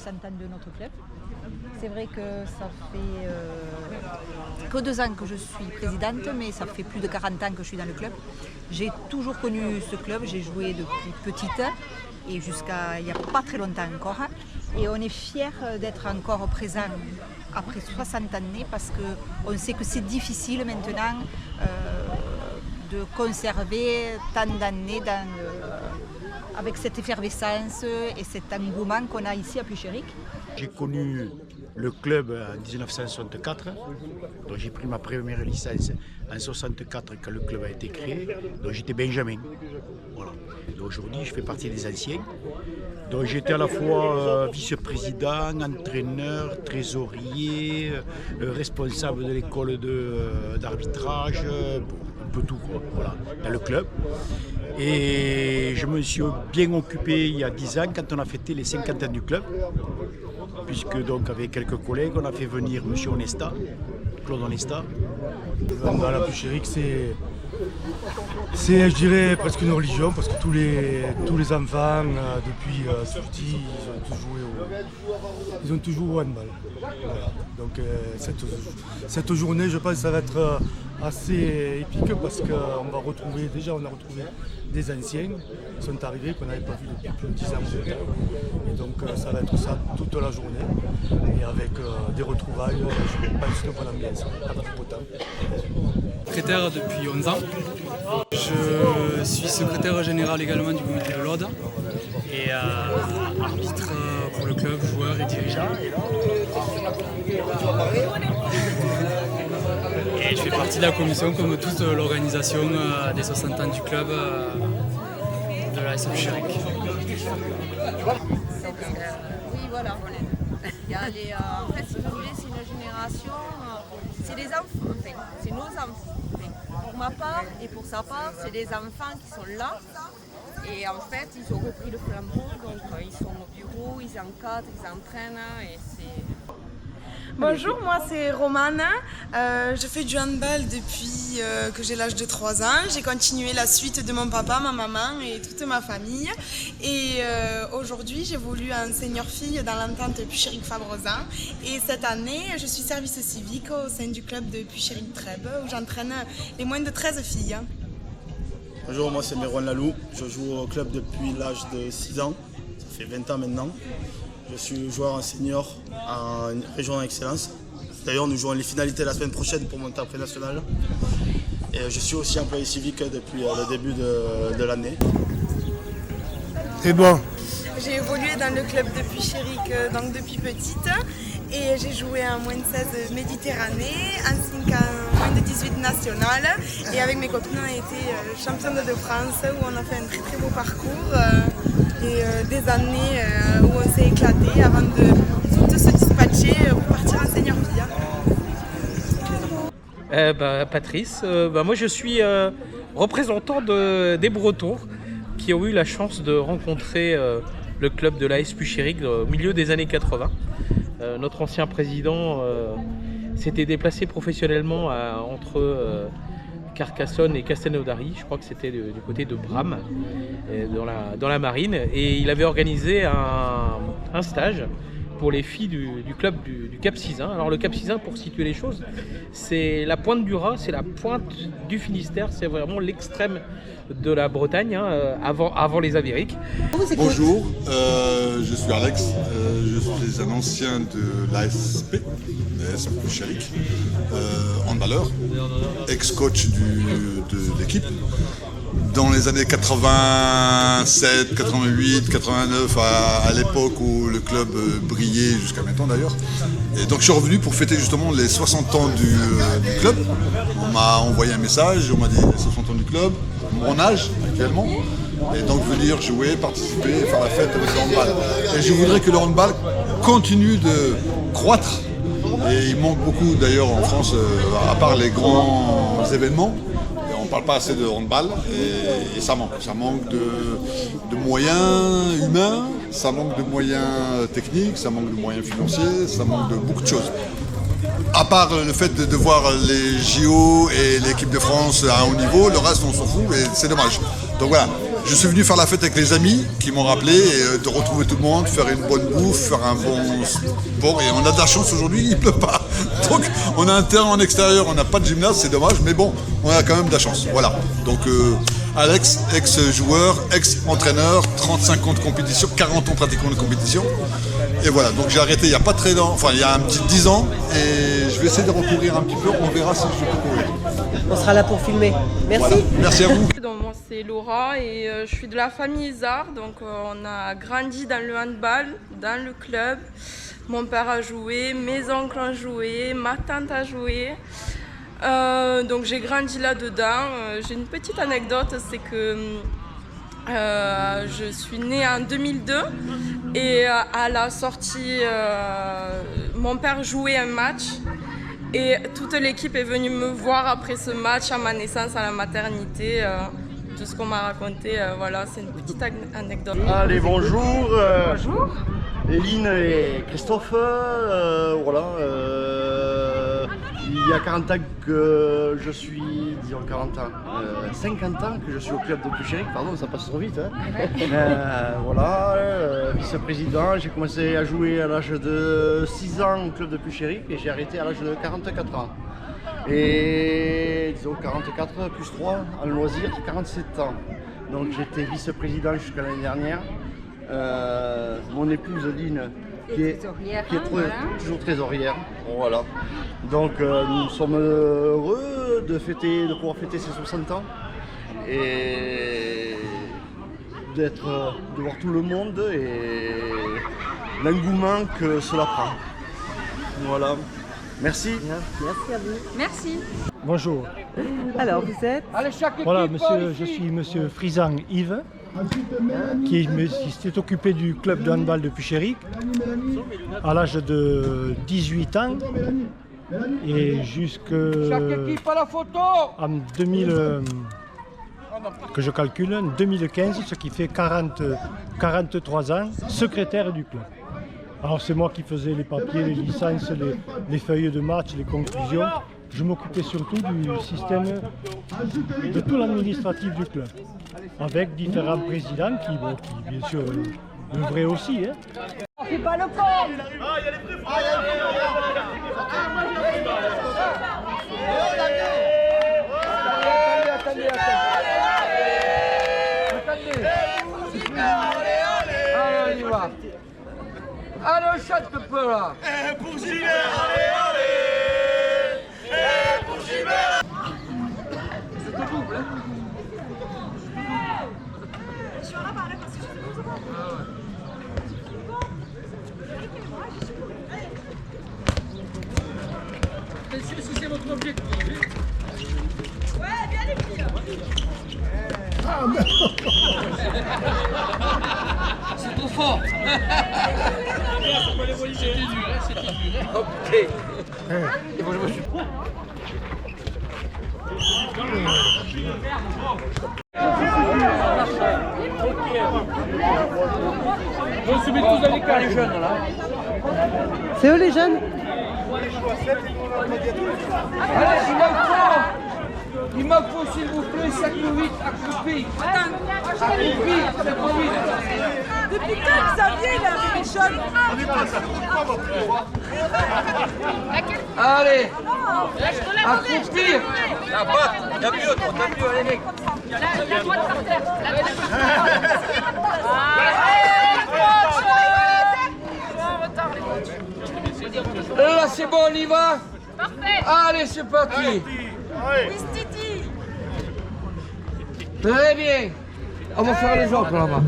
60 ans de notre club. C'est vrai que ça fait que 2 ans que je suis présidente, mais ça fait plus de 40 ans que je suis dans le club. J'ai toujours connu ce club, j'ai joué depuis petite et jusqu'à il n'y a pas très longtemps encore. Et on est fiers d'être encore présent après 60 années parce qu'on sait que c'est difficile maintenant de conserver tant d'années avec cette effervescence et cet engouement qu'on a ici à Puchéric. J'ai connu le club en 1964, donc j'ai pris ma première licence en 1964 quand le club a été créé, donc j'étais benjamin. Voilà. Aujourd'hui je fais partie des anciens. Donc j'étais à la fois vice-président, entraîneur, trésorier, responsable de l'école d'arbitrage, un peu tout quoi, voilà, dans le club. Et je me suis bien occupé il y a 10 ans quand on a fêté les 50 ans du club, puisque donc avec quelques collègues on a fait venir M. Onesta, Claude Onesta. Dans la Puchéric, c'est je dirais presque une religion parce que tous les enfants depuis tout petit ils ont toujours joué au handball. Voilà. Donc cette journée je pense que ça va être assez épique parce qu'on va retrouver des anciens qui sont arrivés qu'on n'avait pas vu depuis plus de 10 ans maintenant. Et donc ça va être ça toute la journée et avec des retrouvailles, je pense que pour l'ambiance, avec le beau temps. Secrétaire depuis 11 ans. Je suis secrétaire général également du comité de l'Aude et arbitre pour le club, joueur et dirigeant. Et je fais partie de la commission comme toute l'organisation des 60 ans du club de la SF Puchéric. Oui, voilà. Il y a en fait, si vous voulez, c'est une génération, c'est les enfants, enfin, c'est nos enfants. Pour ma part et pour sa part, c'est les enfants qui sont là. Et en fait, ils ont repris le flambeau, donc ils sont au bureau, ils encadrent, ils entraînent et c'est... Bonjour, moi c'est Romane. Je fais du handball depuis que j'ai l'âge de 3 ans. J'ai continué la suite de mon papa, ma maman et toute ma famille. Et aujourd'hui, j'évolue en senior fille dans l'entente Puchéric-Fabrezan. Et cette année, je suis service civique au sein du club de Puchéric-Trèbes où j'entraîne les moins de 13 filles. Bonjour, moi c'est Merwan Lalou. Je joue au club depuis l'âge de 6 ans. Ça fait 20 ans maintenant. Je suis joueur en senior en région excellence. D'ailleurs, nous jouons les finalités la semaine prochaine pour monter après national. Et je suis aussi employé civique depuis le début de l'année. C'est bon. J'ai évolué dans le club de Puchéric donc depuis petite. Et j'ai joué en moins de 16 Méditerranée, ainsi qu'en moins de 18 nationales. Et avec mes copines, on a été championnes de France où on a fait un très très beau parcours. Et des années où on s'est éclaté avant de toutes se dispatcher pour partir en senior fille. Patrice, moi je suis représentant des Bretons qui ont eu la chance de rencontrer le club de l'AS Puchéric au milieu des années 80. Notre ancien président s'était déplacé professionnellement entre Carcassonne et Castelnaudary, je crois que c'était du côté de Bram, dans la marine, et il avait organisé un stage pour les filles du club du Cap Sizun. Alors le Cap Sizun, pour situer les choses, c'est la pointe du Raz, c'est la pointe du Finistère, c'est vraiment l'extrême de la Bretagne, avant les Amériques. Bonjour, je suis Alex, je suis un ancien de l'ASP, l'AS Puchéric, handballeur, ex-coach de l'équipe. Dans les années 87, 88, 89, à l'époque où le club brillait jusqu'à maintenant d'ailleurs. Et donc je suis revenu pour fêter justement les 60 ans du club. On m'a envoyé un message, on m'a dit les 60 ans du club, mon âge actuellement. Et donc venir jouer, participer, faire la fête avec le handball. Et je voudrais que le handball continue de croître. Et il manque beaucoup d'ailleurs en France, à part les grands événements. On ne parle pas assez de handball et ça manque. Ça manque de moyens humains, ça manque de moyens techniques, ça manque de moyens financiers, ça manque de beaucoup de choses. À part le fait de voir les JO et l'équipe de France à haut niveau, le reste on s'en fout et c'est dommage. Donc voilà, Je suis venu faire la fête avec les amis qui m'ont rappelé et de retrouver tout le monde, faire une bonne bouffe, faire un bon sport. Et on a de la chance aujourd'hui, il ne pleut pas. Donc on a un terrain en extérieur, on n'a pas de gymnase, c'est dommage, mais bon, on a quand même de la chance. Voilà. Donc Alex, ex-joueur, ex-entraîneur, 35 ans de compétition, 40 ans pratiquement de compétition. Et voilà, donc j'ai arrêté il n'y a pas très longtemps, enfin il y a un petit 10 ans, et je vais essayer de recourir un petit peu, on verra si je peux courir. On sera là pour filmer. Merci. Voilà. Merci à vous. Donc, moi c'est Laura et je suis de la famille Izard, donc on a grandi dans le handball, dans le club. Mon père a joué, mes oncles ont joué, ma tante a joué. Donc j'ai grandi là-dedans. J'ai une petite anecdote, c'est que je suis née en 2002 et à la sortie, mon père jouait un match et toute l'équipe est venue me voir après ce match à ma naissance à la maternité. Tout ce qu'on m'a raconté, voilà, c'est une petite anecdote. Allez, bonjour. Bonjour. Eline et Christophe, voilà. Il y a 40 ans que je suis, disons 40 ans, 50 ans que je suis au club de Puchéric, pardon, ça passe trop vite. Hein. Voilà, vice-président, j'ai commencé à jouer à l'âge de 6 ans au club de Puchéric et j'ai arrêté à l'âge de 44 ans. Et disons 44 plus 3 en loisir, 47 ans. Donc j'étais vice-président jusqu'à l'année dernière. Mon épouse Lynn qui est toujours trésorière. Voilà. Donc nous sommes heureux de pouvoir fêter ses 60 ans et de voir tout le monde et l'engouement que cela prend. Voilà. Merci. Merci à vous. Merci. Bonjour. Alors, vous êtes? Voilà, monsieur, je suis monsieur Frisan Yves, qui s'est occupé du club de handball de Puchéric à l'âge de 18 ans et jusqu'en 2015, ce qui fait 43 ans, secrétaire du club. Alors c'est moi qui faisais les papiers, les licences, les feuilles de match, les conclusions. Je m'occupais surtout du système, de tout l'administratif du club, avec différents présidents qui bien sûr, œuvraient aussi. Hein. C'est pas le corps. Attendez. Allez, on y va. Allez, on chante un peu là. Pour Gilbert, allez. Pour Gilbert. C'est tout double, hein. Est-ce que c'est votre objectif? Ouais, bien les filles. Ah, mais... C'est trop fort. C'était dur. Ok. Et moi je me suis... On se met tous à l'écart, les jeunes là. C'est eux les jeunes? Allez, il m'en faut s'il vous plaît 5 ou 8 accroupis. Accroupis, c'est trop vite. Depuis quand Xavier il a fait chaud? Allez, accroupis. La batte, t'as mieux, allez mec. La droite par terre. Là c'est bon, on y va. Parfait. Allez, c'est parti. Titi. Très bien. On va faire les autres là-bas.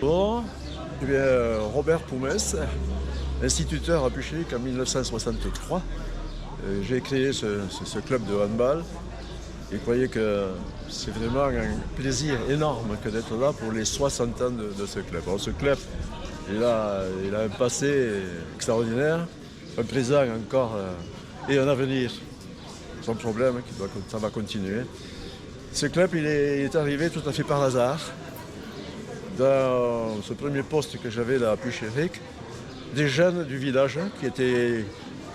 Bon, eh bien, Robert Poumès, instituteur à Puchéric en 1963. J'ai créé ce club de handball et croyez que c'est vraiment un plaisir énorme que d'être là pour les 60 ans de ce club. Alors, ce club, il a un passé extraordinaire, un présent encore et un avenir sans problème, ça va continuer. Ce club, il est arrivé tout à fait par hasard. Dans ce premier poste que j'avais là à Puchéric, des jeunes du village qui étaient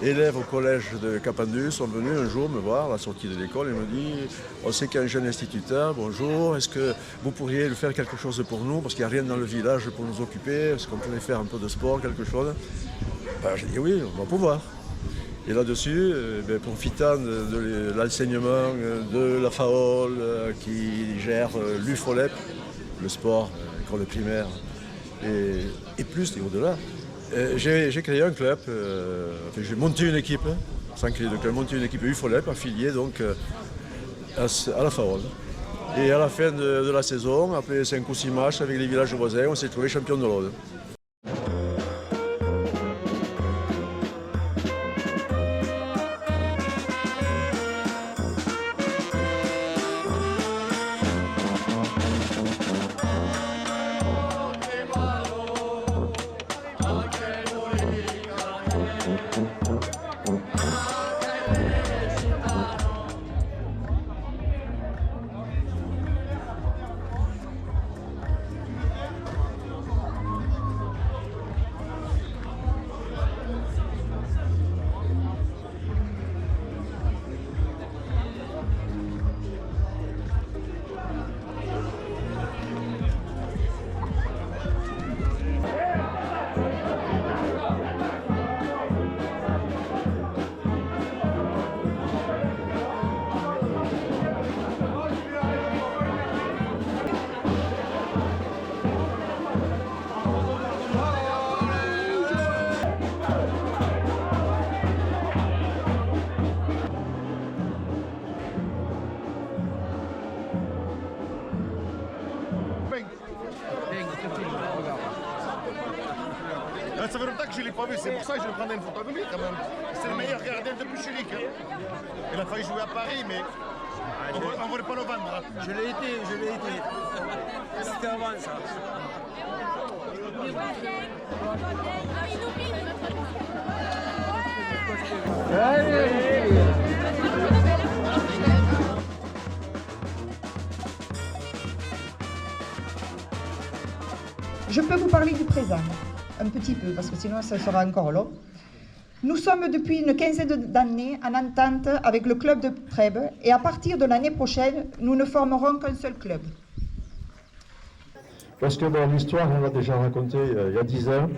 élèves au collège de Capendu sont venus un jour me voir à la sortie de l'école et me disent « On sait qu'il y a un jeune instituteur, bonjour, est-ce que vous pourriez lui faire quelque chose pour nous parce qu'il n'y a rien dans le village pour nous occuper, est-ce qu'on pourrait faire un peu de sport, quelque chose ?» J'ai dit « Oui, on va pouvoir ». Et là-dessus, profitant de l'enseignement de la FAOL qui gère l'UFOLEP, le sport, l'école primaire et plus et au-delà, j'ai créé un club, j'ai monté une équipe, sans créer de club, monté une équipe UFOLEP affiliée donc à la FAOL. Et à la fin de la saison, après 5 ou 6 matchs avec les villages voisins, on s'est trouvé champion de l'Aude. Ça fait longtemps que je ne l'ai pas vu, c'est pour ça que je vais prendre une photo avec lui quand même. C'est le meilleur gardien de Puchéric. Il a failli jouer à Paris, mais on ne voulait pas le vendre. Je l'ai été. C'était avant ça. Je peux vous parler du présent, un petit peu, parce que sinon ça sera encore long. Nous sommes depuis une quinzaine d'années en entente avec le club de Trèbes et à partir de l'année prochaine, nous ne formerons qu'un seul club. Parce que dans l'histoire, on l'a déjà raconté il y a 10 ans,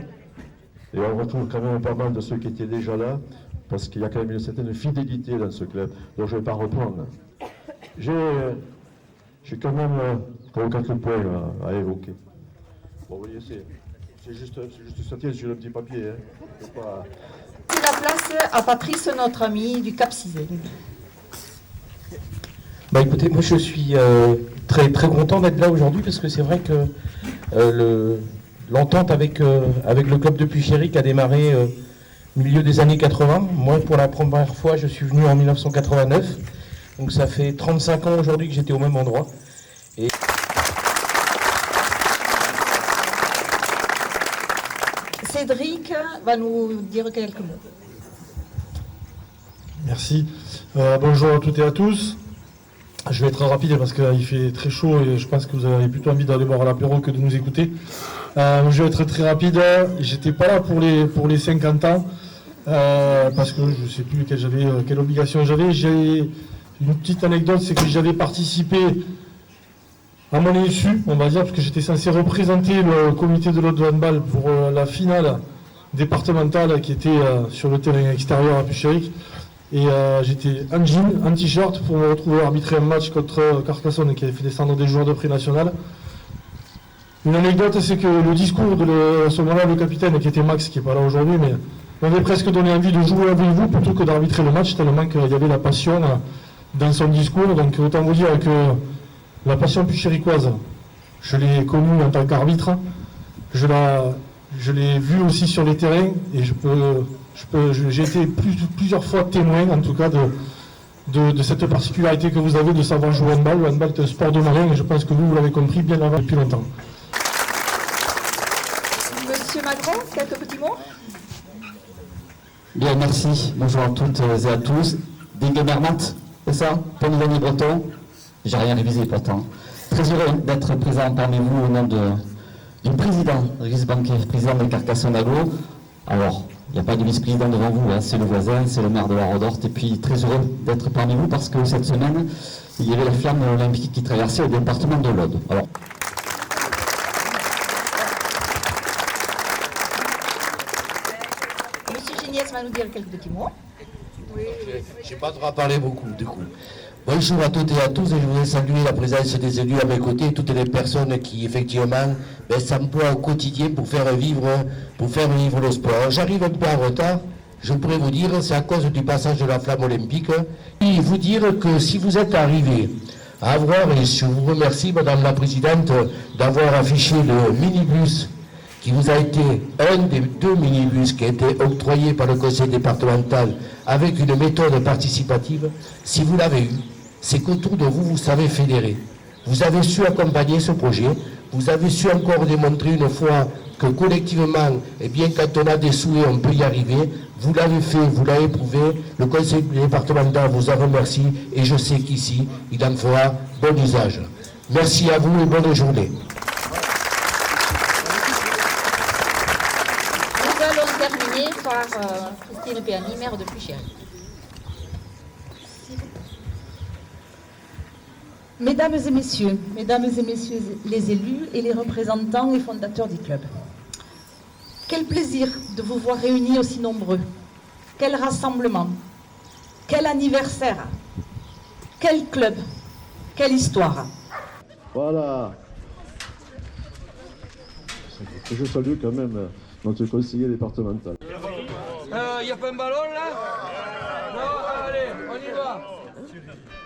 et on retrouve quand même pas mal de ceux qui étaient déjà là, parce qu'il y a quand même une certaine fidélité dans ce club, donc je ne vais pas reprendre. J'ai quand même 3 ou 4 points à évoquer. Bon, vous voyez, c'est juste ça tient sur le petit papier. Hein. Pas... C'est la place à Patrice, notre ami du Cap Sizet. Bah écoutez, moi je suis très content d'être là aujourd'hui parce que c'est vrai que l'entente avec le club de Puchéric a démarré au milieu des années 80. Moi, pour la première fois, je suis venu en 1989. Donc ça fait 35 ans aujourd'hui que j'étais au même endroit. Et... Cédric va nous dire quelques mots. Merci. Bonjour à toutes et à tous. Je vais être rapide parce qu'il fait très chaud et je pense que vous avez plutôt envie d'aller boire à l'apéro que de nous écouter. Je vais être très rapide. J'étais pas là pour les 50 ans parce que je ne sais plus quelle obligation j'avais. J'ai une petite anecdote, c'est que j'avais participé à mon insu, on va dire, parce que j'étais censé représenter le comité de l'Aude de handball pour la finale départementale qui était sur le terrain extérieur à Puchéric. Et j'étais en jean, en t-shirt pour me retrouver à arbitrer un match contre Carcassonne qui avait fait descendre des joueurs de pré-national. Une anecdote, c'est que le discours de ce moment-là, le capitaine, qui était Max, qui n'est pas là aujourd'hui, mais m'avait presque donné envie de jouer avec vous plutôt que d'arbitrer le match, tellement qu'il y avait la passion dans son discours. Donc autant vous dire que la passion puchéricoise, je l'ai connue en tant qu'arbitre, je l'ai vu aussi sur les terrains et j'ai été plusieurs fois témoin, en tout cas, de cette particularité que vous avez de savoir jouer au handball. Le handball est un sport de marins et je pense que vous l'avez compris bien avant, depuis longtemps. Monsieur Macron, quelques petits mots? Bien, merci. Bonjour à toutes et à tous. Dingue Mermat, c'est ça? Pour nous donner breton. J'ai rien révisé pourtant. Très heureux d'être présent parmi vous au nom du président Régis Banquet, président de Carcassonne Aglo. Alors, il n'y a pas de vice-président devant vous, hein, c'est le voisin, c'est le maire de la Rodorte. Et puis, très heureux d'être parmi vous parce que cette semaine, il y avait la flamme olympique qui traversait le département de l'Aude. Alors, Monsieur Géniès va nous dire quelques petits mots. Je n'ai pas droit à parler beaucoup, du coup. Bonjour à toutes et à tous, et je voudrais saluer la présence des élus à mes côtés, toutes les personnes qui, effectivement, s'emploient au quotidien pour faire vivre le sport. J'arrive un peu en retard, je pourrais vous dire, c'est à cause du passage de la flamme olympique. Et vous dire que si vous êtes arrivé à avoir, et je vous remercie, Madame la Présidente, d'avoir affiché le minibus qui vous a été un des 2 minibus qui a été octroyé par le conseil départemental avec une méthode participative, si vous l'avez eu, c'est qu'autour de vous, vous savez fédérer. Vous avez su accompagner ce projet, vous avez su encore démontrer une fois que collectivement, eh bien, quand on a des souhaits, on peut y arriver. Vous l'avez fait, vous l'avez prouvé, le conseil départemental vous a remercié et je sais qu'ici, il en fera bon usage. Merci à vous et bonne journée. Nous allons terminer par Christine Péani, maire de Puchéry. Mesdames et messieurs les élus et les représentants et fondateurs du club, quel plaisir de vous voir réunis aussi nombreux. Quel rassemblement, quel anniversaire, quel club, quelle histoire. Voilà. Je salue quand même notre conseiller départemental. Il n'y a pas un ballon là? Non, allez, on y va.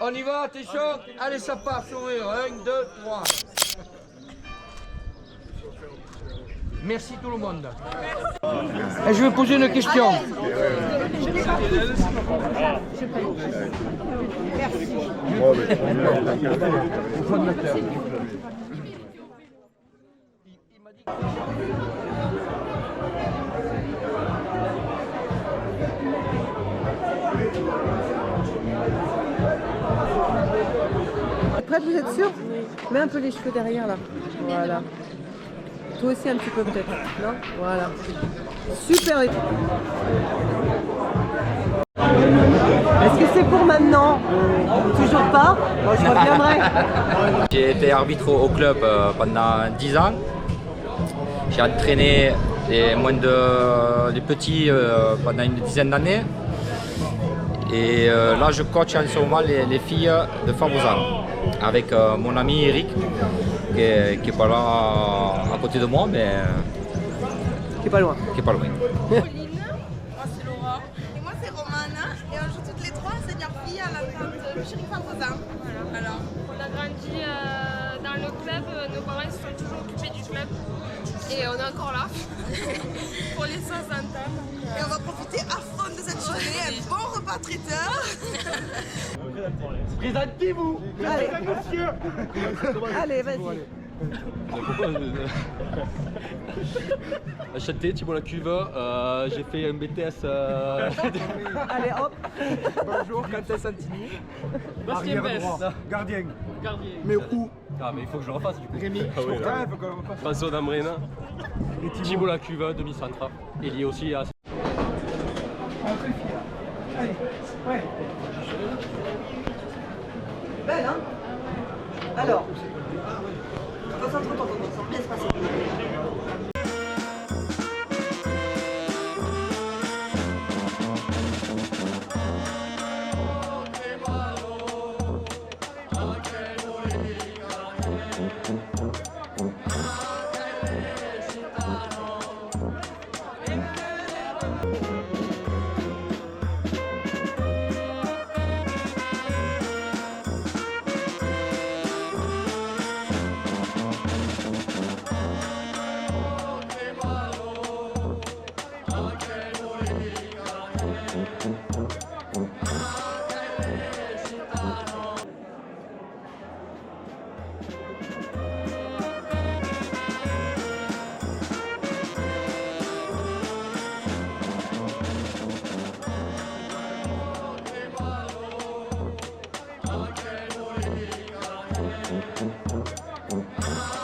On y va, t'es chaud? Allez, ça part, sourire. 1, 2, 3. Merci tout le monde. Et je vais poser une question. Prête, vous êtes sûr? Mets un peu les cheveux derrière là. Voilà. Toi aussi un petit peu peut-être, non? Voilà. Super. Est-ce que c'est pour maintenant? Toujours pas? Bon, je reviendrai. J'ai été arbitre au club pendant 10 ans. J'ai entraîné les petits pendant une dizaine d'années. Et là, je coach en ce moment les filles de Fabrezan avec mon ami Eric, qui est pas là à côté de moi, mais qui est pas loin. Pauline, moi c'est Laura, et moi c'est Romane, et on joue toutes les trois senior filles à l'entente de Puchéry Fabrezan. Voilà. Alors, on a grandi dans le club, nos parents se sont toujours occupés du club, et on est encore là pour les 60 ans. Et on va profiter à fond de cette journée, un bon repas traiteur. Présentez-vous. Allez, monsieur. Allez, vas-y. Enchanté, Thibault Lacuve, j'ai fait un BTS. Allez hop. Bonjour, Quentin Santini. Arrière droit. Gardien. Mais où? Ah, mais il faut que je le refasse du coup. Rémi, ah, oui, François Dambrena. Thibault Lacuve, demi-centre. Et lié aussi à. Allez, ouais. Belle, hein? Alors, concentre-toi, ça va bien se passer. Thank you.